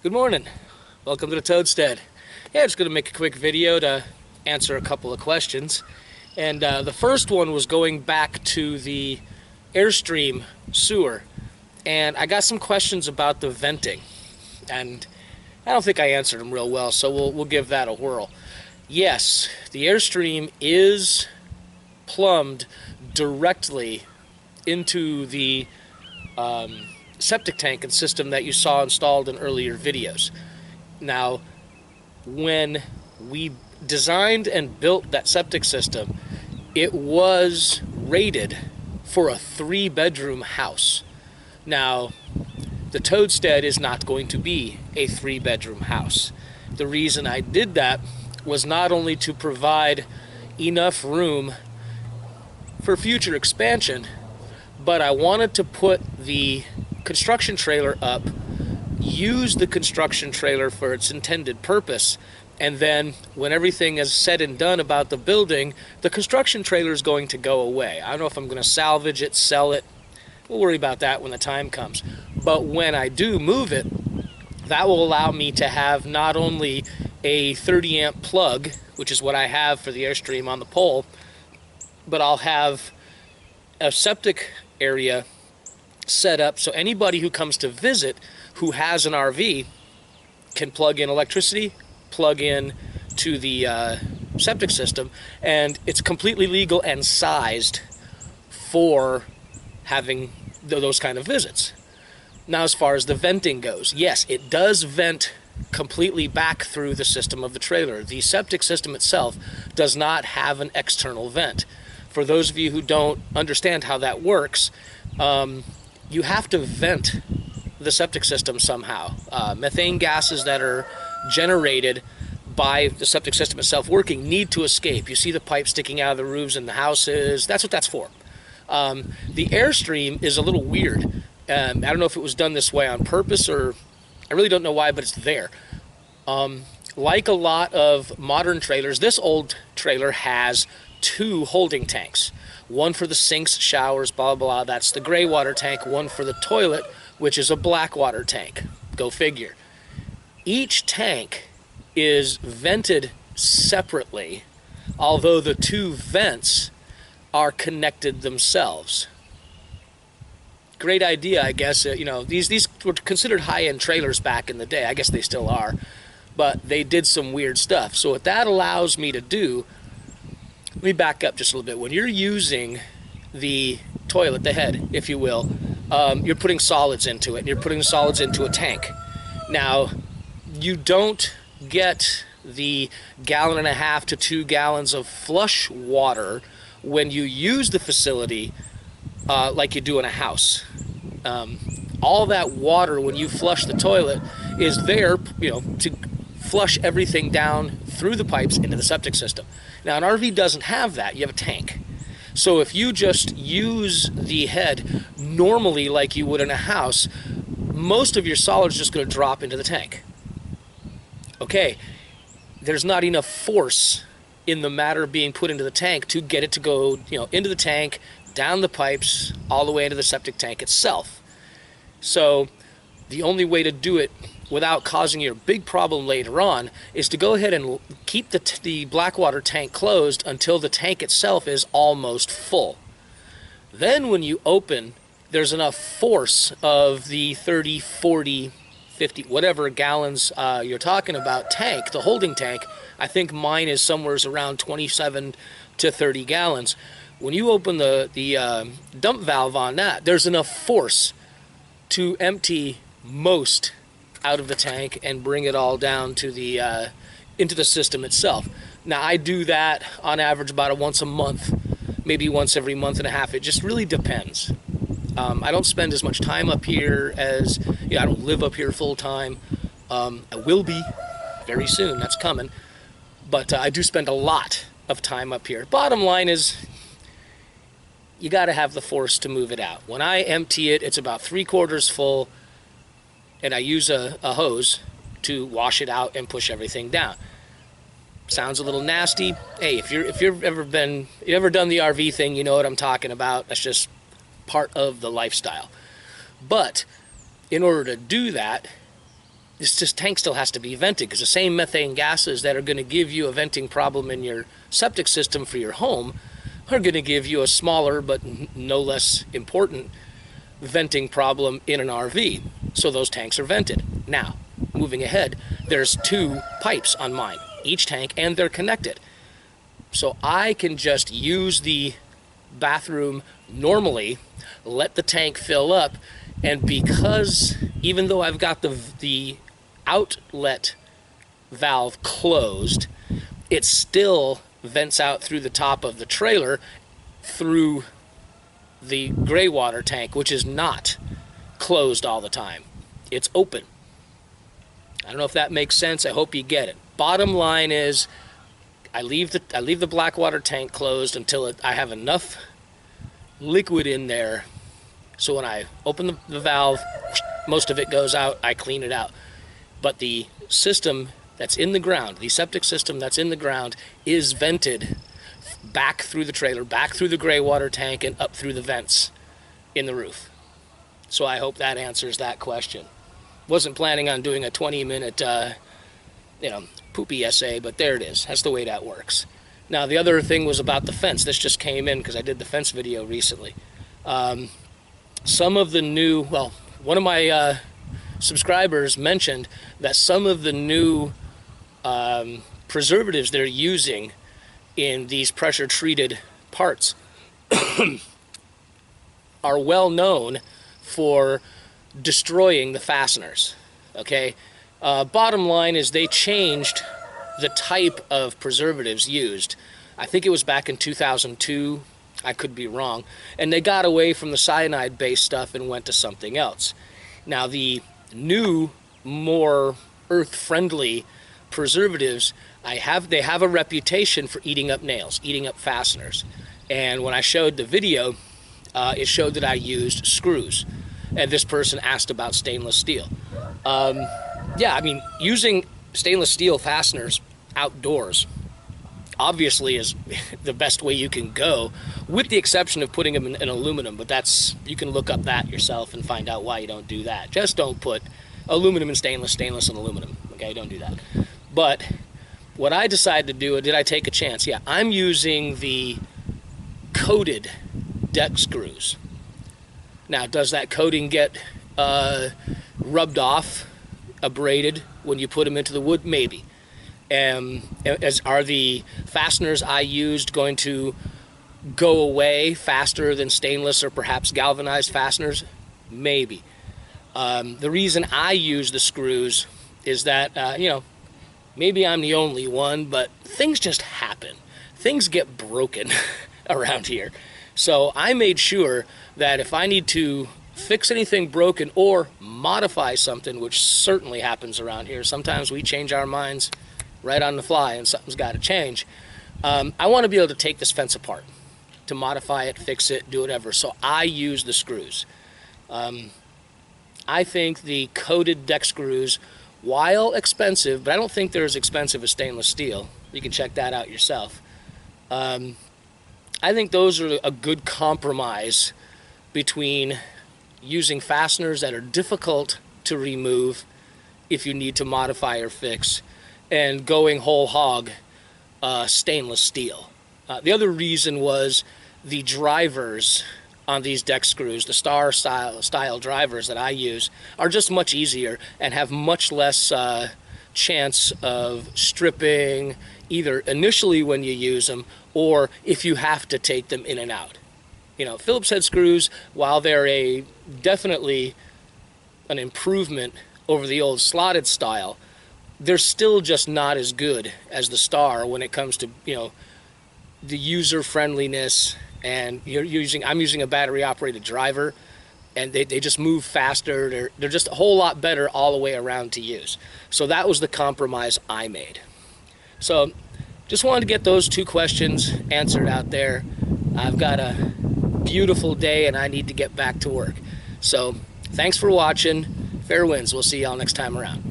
Good morning. Welcome to the Toadstead. Yeah, just going to make a quick video to answer a couple of questions. And the first one was going back to the Airstream sewer. And I got some questions about the venting. And I don't think I answered them real well, so we'll give that a whirl. Yes, the Airstream is plumbed directly into the septic tank and system that you saw installed in earlier videos. Now, when we designed and built that septic system, it was rated for a 3-bedroom house. Now, the Toadstead is not going to be a 3-bedroom house. The reason I did that was not only to provide enough room for future expansion, but I wanted to put the construction trailer up, use the construction trailer for its intended purpose, and then when everything is said and done about the building, the construction trailer is going to go away. I don't know if I'm going to salvage it, sell it. We'll worry about that when the time comes. But when I do move it, that will allow me to have not only a 30 amp plug, which is what I have for the Airstream on the pole, but I'll have a septic area set up so anybody who comes to visit who has an RV can plug in electricity, plug in to the septic system, and it's completely legal and sized for having those kind of visits. Now, as far as the venting goes, yes, it does vent completely back through the system of the trailer. The septic system itself does not have an external vent. For those of you who don't understand how that works, you have to vent the septic system somehow. Methane gases that are generated by the septic system itself working need to escape. You see the pipe sticking out of the roofs in the houses. That's what that's for. The Airstream is a little weird. I don't know if it was done this way on purpose, or I really don't know why, but it's there. Like a lot of modern trailers, this old trailer has 2 holding tanks. One for the sinks, showers, blah, blah, blah. That's the gray water tank. One for the toilet, which is a black water tank. Go figure. Each tank is vented separately, although the 2 vents are connected themselves. Great idea, I guess. These were considered high-end trailers back in the day. I guess they still are. But they did some weird stuff. So what that allows me to do, let me back up just a little bit. When you're using the toilet, the head, if you will, you're putting solids into it, and you're putting solids into a tank. Now, you don't get the 1.5 to 2 gallons of flush water when you use the facility like you do in a house. All that water, when you flush the toilet, is there, to flush everything down through the pipes into the septic system. Now, an RV doesn't have that. You have a tank. So if you just use the head normally like you would in a house, most of your solids are just going to drop into the tank. Okay, there's not enough force in the matter being put into the tank to get it to go, into the tank, down the pipes, all the way into the septic tank itself. So the only way to do it without causing you a big problem later on is to go ahead and keep the black water tank closed until the tank itself is almost full. Then when you open, there's enough force of the 30, 40, 50, whatever gallons you're talking about tank, the holding tank. I think mine is somewhere around 27 to 30 gallons. When you open the dump valve on that, there's enough force to empty most out of the tank and bring it all down to the into the system itself. Now, I do that on average about once a month, maybe once every month and a half. It just really depends. I don't spend as much time up here as, I don't live up here full time. I will be very soon, that's coming. But I do spend a lot of time up here. Bottom line is, you got to have the force to move it out. When I empty it, it's about 3/4 full, and I use a hose to wash it out and push everything down. Sounds a little nasty. Hey, if you've ever done the RV thing, you know what I'm talking about. That's just part of the lifestyle. But in order to do that, this tank still has to be vented, because the same methane gases that are going to give you a venting problem in your septic system for your home are going to give you a smaller but no less important venting problem in an RV. So those tanks are vented. Now, moving ahead, there's 2 pipes on mine, each tank, and they're connected. So I can just use the bathroom normally, let the tank fill up, and because even though I've got the outlet valve closed, it still vents out through the top of the trailer through the gray water tank, which is not closed all the time. It's open. I don't know if that makes sense. I hope you get it. Bottom line is, I leave the black water tank closed until I have enough liquid in there, so when I open the valve, most of it goes out, I clean it out. But the system that's in the ground, the septic system that's in the ground, is vented back through the trailer, back through the gray water tank, and up through the vents in the roof. So I hope that answers that question. Wasn't planning on doing a 20-minute poopy essay, but there it is. That's the way that works. Now, the other thing was about the fence. This just came in because I did the fence video recently. Some of the new, well, one of my subscribers mentioned that some of the new preservatives they're using in these pressure-treated parts are well known for destroying the fasteners, okay? Bottom line is they changed the type of preservatives used. I think it was back in 2002, I could be wrong, and they got away from the cyanide-based stuff and went to something else. Now, the new, more earth-friendly preservatives, they have a reputation for eating up nails, eating up fasteners. And when I showed the video, it showed that I used screws. And this person asked about stainless steel. Yeah, I mean, using stainless steel fasteners outdoors obviously is the best way you can go, with the exception of putting them in aluminum, but you can look up that yourself and find out why you don't do that. Just don't put aluminum and stainless, stainless and aluminum, okay? Don't do that. But what I decided to do, did I take a chance? Yeah, I'm using the coated deck screws. Now, does that coating get rubbed off, abraded when you put them into the wood? Maybe. Are the fasteners I used going to go away faster than stainless or perhaps galvanized fasteners? Maybe. The reason I use the screws is that, maybe I'm the only one, but things just happen. Things get broken around here. So I made sure that if I need to fix anything broken or modify something, which certainly happens around here, sometimes we change our minds right on the fly and something's got to change. I want to be able to take this fence apart, to modify it, fix it, do whatever. So I use the screws. I think the coated deck screws, while expensive, but I don't think they're as expensive as stainless steel. You can check that out yourself. I think those are a good compromise between using fasteners that are difficult to remove if you need to modify or fix, and going whole hog stainless steel. The other reason was the drivers on these deck screws, the star style drivers that I use, are just much easier and have much less chance of stripping, either initially when you use them or if you have to take them in and out. You know, Phillips head screws, while they're definitely an improvement over the old slotted style, they're still just not as good as the star when it comes to, the user friendliness. And I'm using a battery operated driver, and they just move faster. They're just a whole lot better all the way around to use. So that was the compromise I made. So just wanted to get those 2 questions answered out there. I've got a beautiful day and I need to get back to work. So thanks for watching. Fair winds. We'll see y'all next time around.